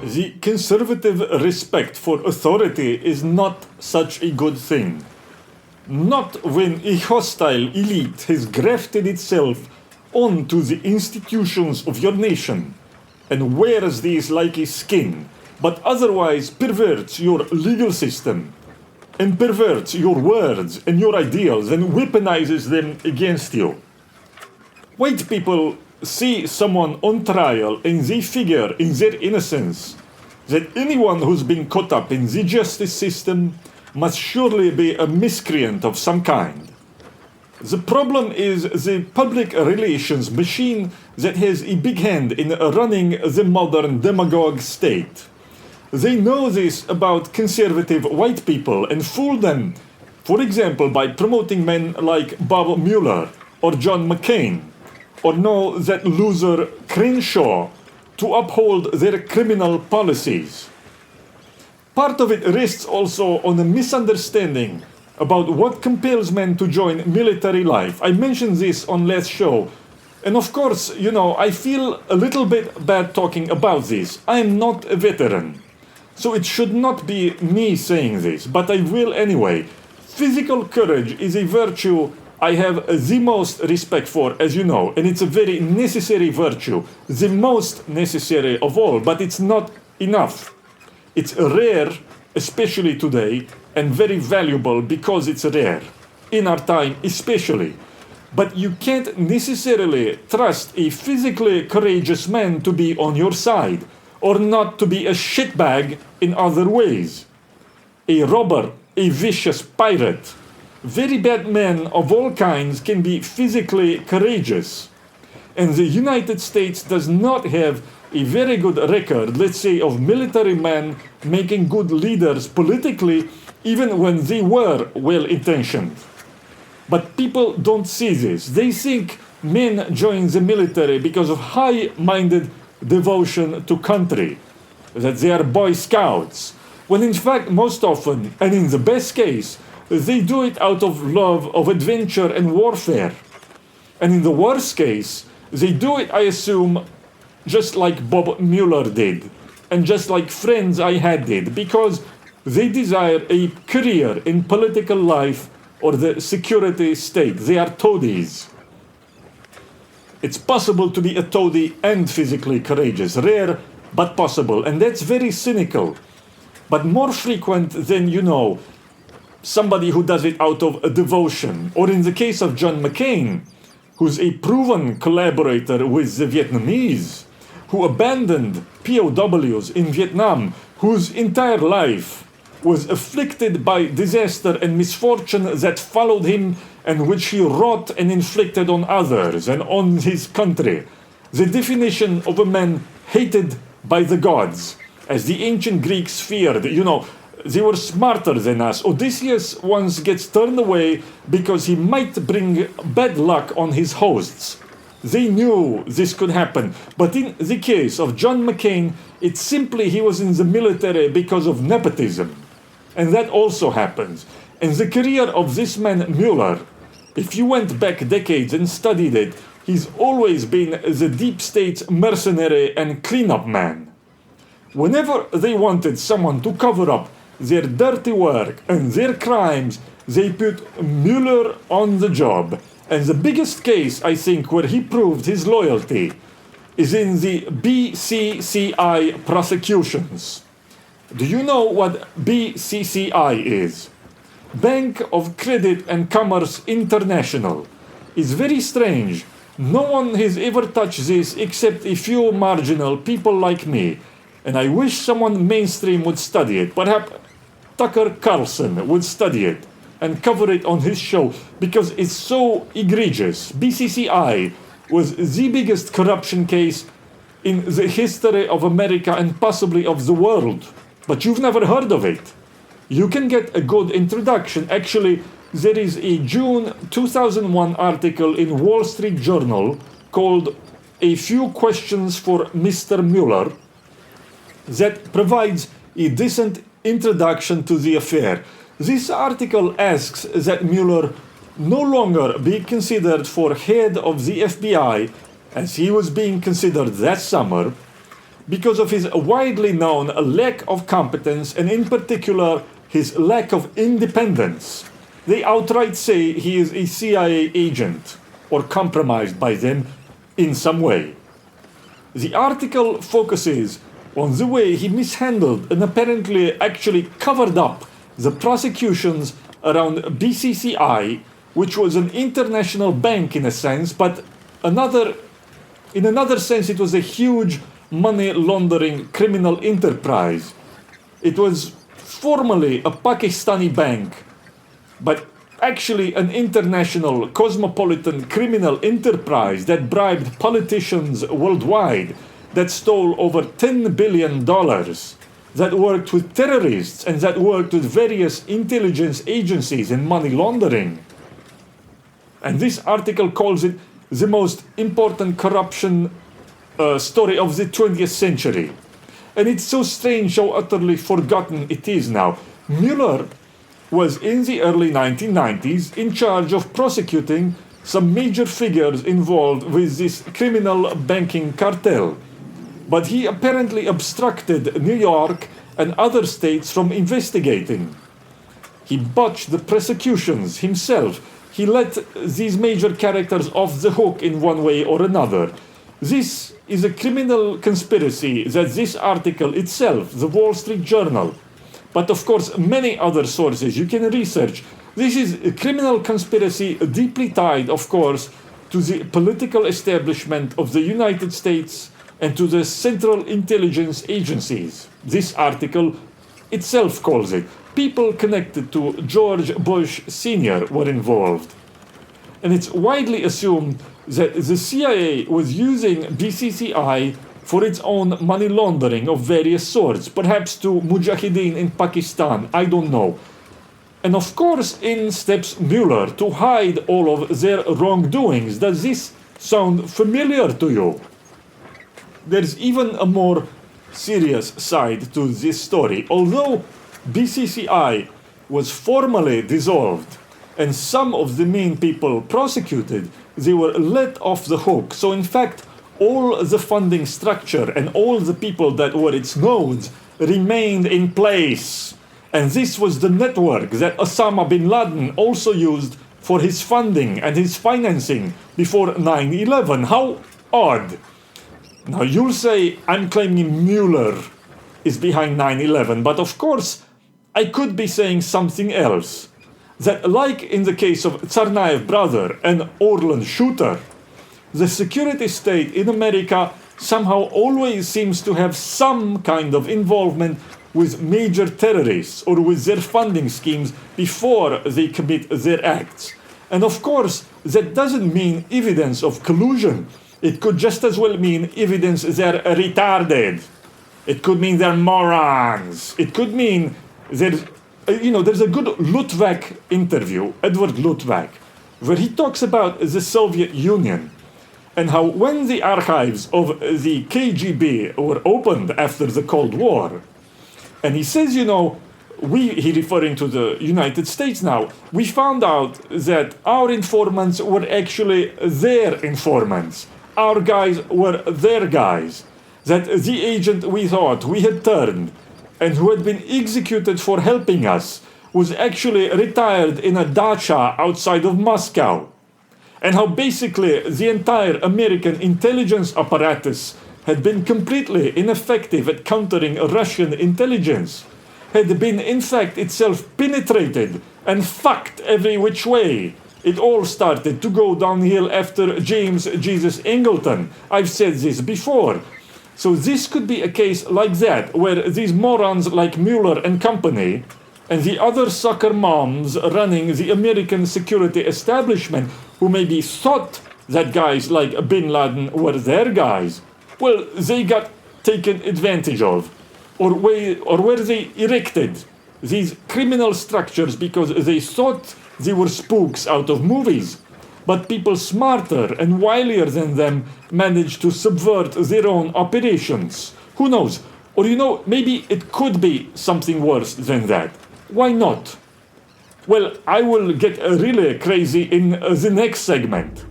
The conservative respect for authority is not such a good thing. Not when a hostile elite has grafted itself onto the institutions of your nation and wears these like a skin, but otherwise perverts your legal system and perverts your words and your ideals and weaponizes them against you. White people see someone on trial and they figure in their innocence that anyone who's been caught up in the justice system must surely be a miscreant of some kind. The problem is the public relations machine that has a big hand in running the modern demagogue state. They know this about conservative white people and fool them, for example, by promoting men like Bob Mueller or John McCain, or know that loser Crenshaw to uphold their criminal policies. Part of it rests also on a misunderstanding about what compels men to join military life. I mentioned this on last show. And of course, I feel a little bit bad talking about this. I am not a veteran. So it should not be me saying this, but I will anyway. Physical courage is a virtue I have the most respect for, as you know, and it's a very necessary virtue, the most necessary of all, but it's not enough. It's rare, especially today, and very valuable because it's rare, in our time especially. But you can't necessarily trust a physically courageous man to be on your side, or not to be a shitbag in other ways. A robber, a vicious pirate. Very bad men of all kinds can be physically courageous. And the United States does not have a very good record, let's say, of military men making good leaders politically, even when they were well-intentioned. But people don't see this. They think men join the military because of high-minded devotion to country, that they are Boy Scouts, when in fact most often, and in the best case, they do it out of love of adventure and warfare. And in the worst case, they do it, I assume, just like Bob Mueller did, and just like friends I had did, because they desire a career in political life or the security state. They are toadies. It's possible to be a toady and physically courageous. Rare, but possible. And that's very cynical. But more frequent than, somebody who does it out of a devotion. Or in the case of John McCain, who's a proven collaborator with the Vietnamese, who abandoned POWs in Vietnam, whose entire life was afflicted by disaster and misfortune that followed him and which he wrought and inflicted on others and on his country. The definition of a man hated by the gods, as the ancient Greeks feared. They were smarter than us. Odysseus once gets turned away because he might bring bad luck on his hosts. They knew this could happen. But in the case of John McCain, it's simply he was in the military because of nepotism. And that also happens. And the career of this man, Mueller, if you went back decades and studied it, he's always been the deep state's mercenary and cleanup man. Whenever they wanted someone to cover up their dirty work and their crimes, they put Mueller on the job. And the biggest case, I think, where he proved his loyalty is in the BCCI prosecutions. Do you know what BCCI is? Bank of Credit and Commerce International. It's very strange. No one has ever touched this except a few marginal people like me. And I wish someone mainstream would study it. Perhaps Tucker Carlson would study it and cover it on his show because it's so egregious. BCCI was the biggest corruption case in the history of America and possibly of the world. But you've never heard of it. You can get a good introduction. Actually, there is a June 2001 article in Wall Street Journal called A Few Questions for Mr. Mueller that provides a decent introduction to the affair. This article asks that Mueller no longer be considered for head of the FBI, as he was being considered that summer, because of his widely known lack of competence and in particular his lack of independence. They outright say he is a CIA agent or compromised by them in some way. The article focuses on the way he mishandled and apparently actually covered up the prosecutions around BCCI, which was an international bank in a sense, but in another sense it was a huge money laundering criminal enterprise. It was formerly a Pakistani bank, but actually an international cosmopolitan criminal enterprise that bribed politicians worldwide, that stole over $10 billion, that worked with terrorists and that worked with various intelligence agencies in money laundering. And this article calls it the most important corruption story of the 20th century. And it's so strange how utterly forgotten it is now. Mueller was in the early 1990s in charge of prosecuting some major figures involved with this criminal banking cartel. But he apparently obstructed New York and other states from investigating. He botched the prosecutions himself. He let these major characters off the hook in one way or another. This is a criminal conspiracy that this article itself, the Wall Street Journal, but of course many other sources you can research. This is a criminal conspiracy deeply tied, of course, to the political establishment of the United States and to the Central Intelligence Agencies. This article itself calls it. People connected to George Bush Sr. were involved. And it's widely assumed that the CIA was using BCCI for its own money laundering of various sorts, perhaps to Mujahideen in Pakistan, I don't know. And of course, in steps Mueller to hide all of their wrongdoings. Does this sound familiar to you? There's even a more serious side to this story. Although BCCI was formally dissolved and some of the main people prosecuted, they were let off the hook. So in fact, all the funding structure and all the people that were its nodes remained in place. And this was the network that Osama bin Laden also used for his funding and his financing before 9/11. How odd. Now you'll say I'm claiming Mueller is behind 9/11, but of course I could be saying something else. That like in the case of Tsarnaev brother and Orlan shooter, the security state in America somehow always seems to have some kind of involvement with major terrorists or with their funding schemes before they commit their acts. And of course, that doesn't mean evidence of collusion. It could just as well mean evidence they're retarded. It could mean they're morons. It could mean there's a good Luttwak interview, Edward Luttwak, where he talks about the Soviet Union and how when the archives of the KGB were opened after the Cold War, and he says, he referring to the United States now, we found out that our informants were actually their informants. Our guys were their guys. That the agent we thought we had turned and who had been executed for helping us was actually retired in a dacha outside of Moscow. And how basically the entire American intelligence apparatus had been completely ineffective at countering Russian intelligence, had been in fact itself penetrated and fucked every which way. It all started to go downhill after James Jesus Angleton. I've said this before. So this could be a case like that, where these morons like Mueller and company and the other soccer moms running the American security establishment who maybe thought that guys like Bin Laden were their guys, well, they got taken advantage of. Or were they erected, these criminal structures, because they thought they were spooks out of movies. But people smarter and wilier than them managed to subvert their own operations. Who knows? Or maybe it could be something worse than that. Why not? Well, I will get really crazy in the next segment.